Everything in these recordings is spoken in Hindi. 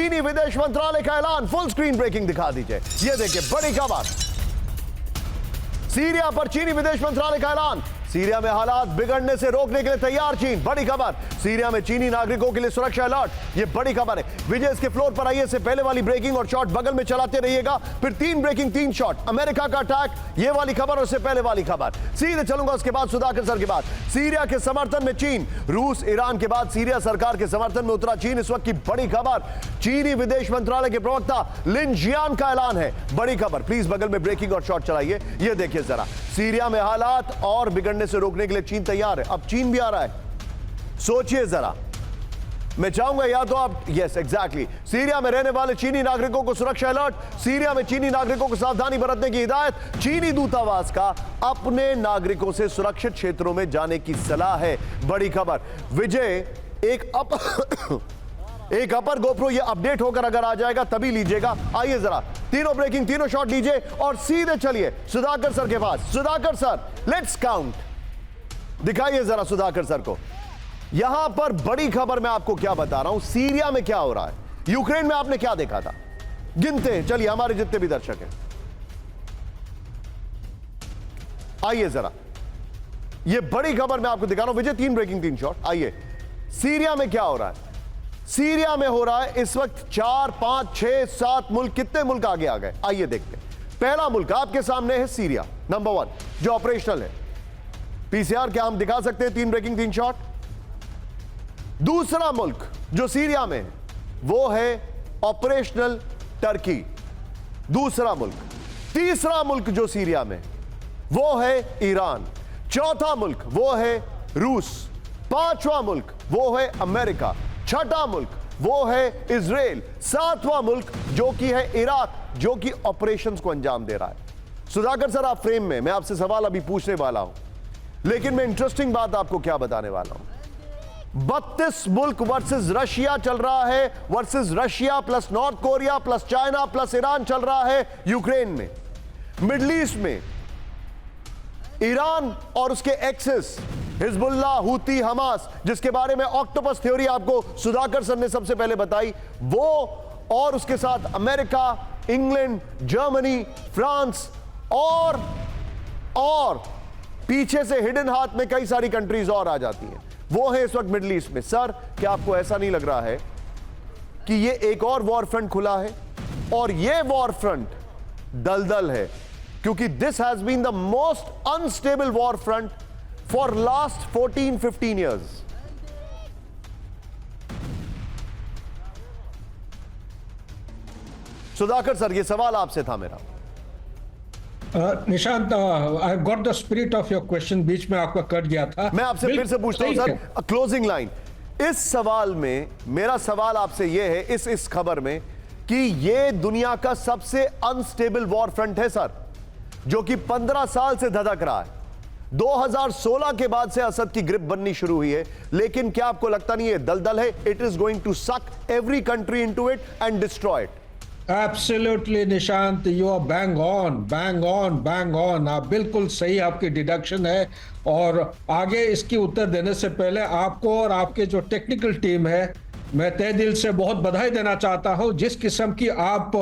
चीनी विदेश मंत्रालय का ऐलान, फुल स्क्रीन ब्रेकिंग दिखा दीजिए। ये देखिए बड़ी खबर, सीरिया पर चीनी विदेश मंत्रालय का ऐलान, सीरिया में हालात बिगड़ने से रोकने के लिए तैयार चीन। बड़ी खबर, सीरिया में चीनी नागरिकों के लिए सुरक्षा अलर्ट, ये बड़ी खबर है। विजय इसके फ्लोर पर आइए, से पहले वाली ब्रेकिंग और शॉट बगल में चलाते रहिएगा, फिर 3 ब्रेकिंग 3 शॉट, अमेरिका का अटैक, ये वाली खबर और उससे पहले वाली खबर, सीधे चलूंगा उसके बाद सुधाकर सर के बाद। सीरिया के समर्थन में चीन, रूस ईरान के बाद सीरिया सरकार के समर्थन में उतरा चीन। इस वक्त की बड़ी खबर, चीनी विदेश मंत्रालय के प्रवक्ता लिन जियान का ऐलान है। बड़ी खबर, प्लीज बगल में ब्रेकिंग और शॉट चलाइए। ये देखिए जरा, सीरिया में हालात और बिगड़ने से रोकने के लिए चीन तैयार है। अब चीन भी आ रहा है, सोचिए जरा। मैं चाहूंगा या तो आप, यस एग्जैक्टली, सीरिया में रहने वाले चीनी नागरिकों को सुरक्षा अलर्ट, सीरिया में चीनी नागरिकों को सावधानी बरतने की हिदायत, चीनी दूतावास का अपने नागरिकों से सुरक्षित क्षेत्रों में जाने की सलाह है। बड़ी खबर, विजय एक अपर गोप्रो ये अपडेट होकर अगर आ जाएगा तभी लीजिएगा। आइए जरा, तीनों ब्रेकिंग तीनों शॉट लीजिए और सीधे चलिए सुधाकर सर के पास। सुधाकर सर, लेट्स काउंट, दिखाइए जरा सुधाकर सर को। यहां पर बड़ी खबर मैं आपको क्या बता रहा हूं, सीरिया में क्या हो रहा है, यूक्रेन में आपने क्या देखा था, गिनते हैं चलिए हमारे जितने भी दर्शक हैं। आइए जरा, ये बड़ी खबर मैं आपको दिखा रहा हूं। विजय 3 ब्रेकिंग 3 शॉट। आइए, सीरिया में क्या हो रहा है, सीरिया में हो रहा है इस वक्त 4 5 6 7 मुल्क, कितने मुल्क आगे आ गए, आइए देखते हैं। पहला मुल्क आपके सामने है सीरिया, नंबर 1 जो ऑपरेशनल है। पीसीआर क्या हम दिखा सकते हैं 3 ब्रेकिंग 3 शॉट। दूसरा मुल्क जो सीरिया में है वो है ऑपरेशनल टर्की, दूसरा मुल्क। तीसरा मुल्क जो सीरिया में वो है ईरान, चौथा मुल्क वो है रूस, पांचवा मुल्क वो है अमेरिका, छठा मुल्क वो है इजराइल, सातवां मुल्क जो कि है इराक, जो कि ऑपरेशंस को अंजाम दे रहा है। सुधाकर सर आप फ्रेम में, मैं आपसे सवाल अभी पूछने वाला हूं, लेकिन मैं इंटरेस्टिंग बात आपको क्या बताने वाला हूं। 32 मुल्क वर्सेस रशिया चल रहा है, versus Russia plus north Korea plus China plus Iran चल रहा है यूक्रेन में। मिडिल ईस्ट में ईरान और उसके एक्सेस हिजबुल्लाह, हूती, हमास, जिसके बारे में ऑक्टोपस थ्योरी आपको सुधाकर सर ने सबसे पहले बताई, वो और उसके साथ अमेरिका, इंग्लैंड, जर्मनी, फ्रांस और पीछे से हिडन हाथ में कई सारी कंट्रीज और आ जाती हैं, वो है इस वक्त मिडिल ईस्ट में। सर क्या आपको ऐसा नहीं लग रहा है कि ये एक और वॉर फ्रंट खुला है, और ये वॉर फ्रंट दलदल है, क्योंकि this has been the most unstable war front for last 14-15 years. Sudhakar sir ये सवाल आपसे था मेरा। Nishant, I got the spirit of your question, बीच में आपका कट गया था। मैं आपसे फिर से पूछता हूं सर, क्लोजिंग लाइन इस सवाल में, मेरा सवाल आपसे यह है इस खबर में कि यह दुनिया का सबसे अनस्टेबल वॉर फ्रंट है सर, जो कि 15 साल से धधक रहा है। 2016 के बाद से असद की ग्रिप बननी शुरू हुई है, लेकिन क्या आपको लगता नहीं है दलदल है, it is going to suck every country into it and destroy it. Absolutely Nishant, you are bang on bang on bang on, आप बिल्कुल सही, आपकी डिडक्शन है। और आगे इसकी उत्तर देने से पहले आपको और आपके जो टेक्निकल टीम है, मैं तहे दिल से बहुत बधाई देना चाहता हूं। जिस किस्म की आप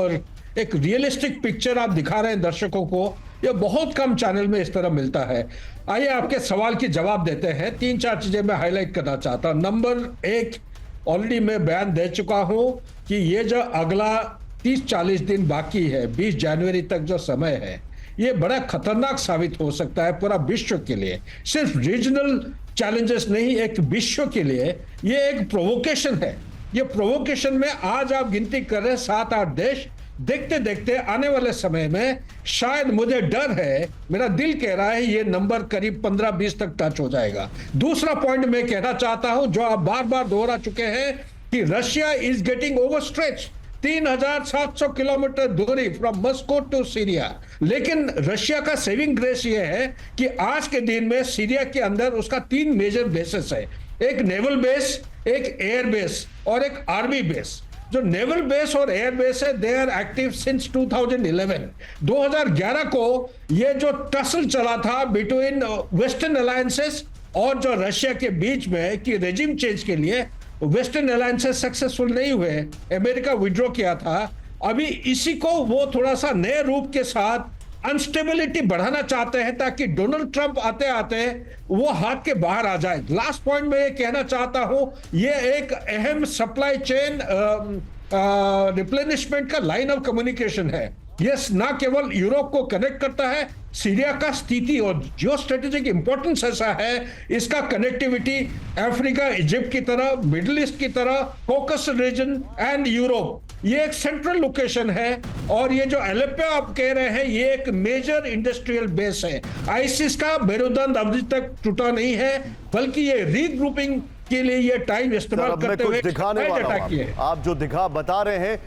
एक रियलिस्टिक पिक्चर आप दिखा रहे हैं दर्शकों को, यह बहुत कम चैनल में इस तरह मिलता है। आइए आपके सवाल की जवाब देते हैं। 3-4 चीजें मैं हाईलाइट करना चाहता हूं। नंबर 1, ऑलरेडी मैं बयान दे चुका हूं कि ये जो अगला 30-40 दिन बाकी है, 20 जनवरी तक जो समय है, ये बड़ा खतरनाक साबित हो सकता है पूरा विश्व के लिए। सिर्फ रीजनल चैलेंजेस नहीं, एक विश्व के लिए ये एक प्रोवोकेशन है। ये प्रोवोकेशन में आज आप गिनती कर रहे हैं 7-8 देश, देखते देखते आने वाले समय में शायद, मुझे डर है, मेरा दिल कह रहा है, ये नंबर करीब 15-20 तक टच हो जाएगा। दूसरा पॉइंट मैं कहना चाहता हूं, जो आप बार बार दोहरा चुके हैं, कि रशिया इज गेटिंग ओवरस्ट्रेच। 3700 किलोमीटर दूरी फ्रॉम मॉस्को टू सीरिया। लेकिन रशिया का सेविंग ग्रेस ये है कि आज के दिन में सीरिया के अंदर उसका 3 मेजर बेसेस है, एक नेवल बेस, एक एयर बेस और एक आर्मी बेस। जो नेवल बेस और एयर बेस है, दे आर एक्टिव सिंस 2011। 2011 को ये जो टसल चला था बिटवीन वेस्टर्न अलायंसेस और जो रशिया के बीच में कि रेजिम चेंज के लिए, वेस्टर्न अलायंसेस सक्सेसफुल नहीं हुए, अमेरिका विड्रॉ किया था, अभी इसी को वो थोड़ा सा नए रूप के साथ अनस्टेबिलिटी बढ़ाना चाहते हैं ताकि डोनाल्ड ट्रंप आते आते वो हाथ के बाहर आ जाए। लास्ट पॉइंट में ये कहना चाहता हूं, ये एक अहम सप्लाई चेन रिप्लेनिशमेंट का लाइन ऑफ कम्युनिकेशन है। ये ना केवल यूरोप को कनेक्ट करता है, सीरिया का स्थिति और जियो स्ट्रेटेजिक इंपॉर्टेंस ऐसा है, इसका कनेक्टिविटी अफ्रीका, इजिप्ट की तरह, मिडिल ईस्ट की तरह, कॉकस रीजन एंड यूरोप, ये एक सेंट्रल लोकेशन है। और ये जो एलेप्पो आप कह रहे हैं, ये एक मेजर इंडस्ट्रियल बेस है। आईसिस का मेरुदंड अभी तक टूटा नहीं है, बल्कि ये रीग्रुपिंग के लिए ये टाइम इस्तेमाल अब मैं करते कुछ हुए दिखाने वाला हूं अटैक किए। आप जो बता रहे हैं